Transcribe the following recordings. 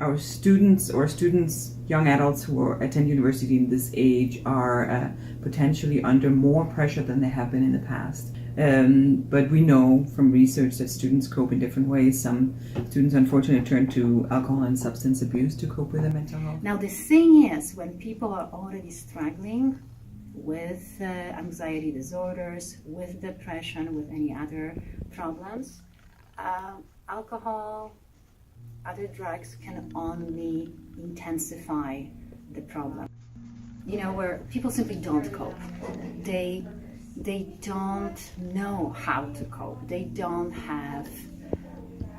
Our students, young adults who attend university in this age are potentially under more pressure than they have been in the past. But we know from research that students cope in different ways. Some students unfortunately turn to alcohol and substance abuse to cope with their mental health. Now the thing is, when people are already struggling with anxiety disorders, with depression, with any other problems, alcohol, other drugs can only intensify the problem. You know, where people simply don't cope. They don't know how to cope. They don't have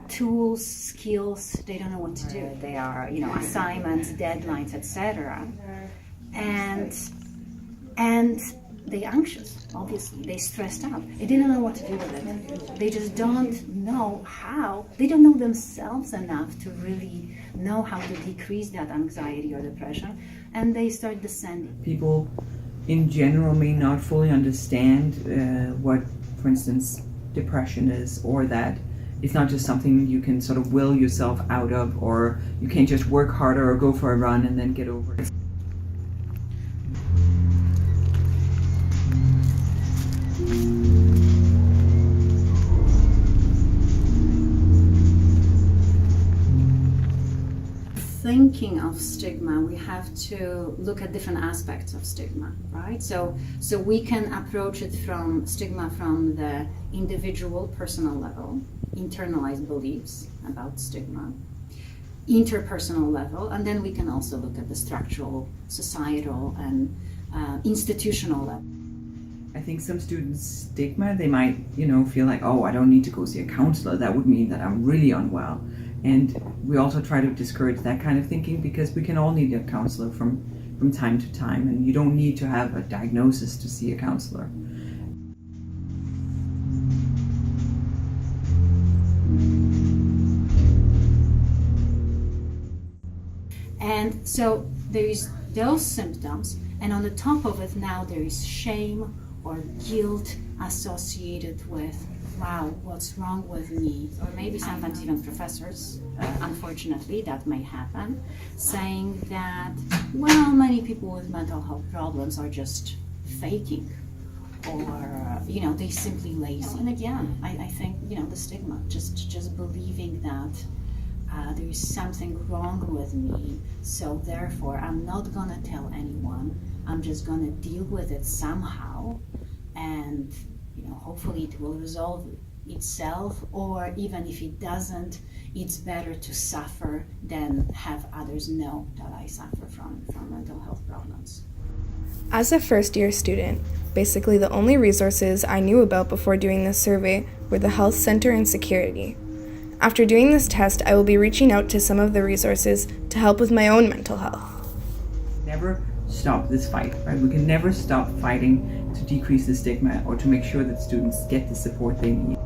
tools, skills. They don't know what to do. They are, assignments, deadlines, etc. And they're anxious, obviously. They're stressed out. They didn't know what to do with it. They just don't know how. They don't know themselves enough to really know how to decrease that anxiety or depression. And they start descending. People in general may not fully understand what, for instance, depression is, or that it's not just something you can sort of will yourself out of, or you can't just work harder or go for a run and then get over it. Thinking of stigma, we have to look at different aspects of stigma, right? So we can approach it from stigma from the individual, personal level, internalized beliefs about stigma, interpersonal level, and then we can also look at the structural, societal, and institutional level. I think some students' stigma, they might, feel like, oh, I don't need to go see a counselor. That would mean that I'm really unwell. And we also try to discourage that kind of thinking, because we can all need a counselor from time to time, and you don't need to have a diagnosis to see a counselor. And so there is those symptoms, and on the top of it now there is shame or guilt associated with, wow, what's wrong with me? Or maybe sometimes even professors, unfortunately, that may happen, saying that, well, many people with mental health problems are just faking, or, they're simply lazy. And again, I think, the stigma, just believing that there is something wrong with me, so therefore I'm not gonna tell anyone, I'm just gonna deal with it somehow, and hopefully it will resolve itself, or even if it doesn't, it's better to suffer than have others know that I suffer from mental health problems. As a first-year student, basically the only resources I knew about before doing this survey were the health center and security. After doing this test, I will be reaching out to some of the resources to help with my own mental health. Never stop this fight, right? We can never stop fighting to decrease the stigma or to make sure that students get the support they need.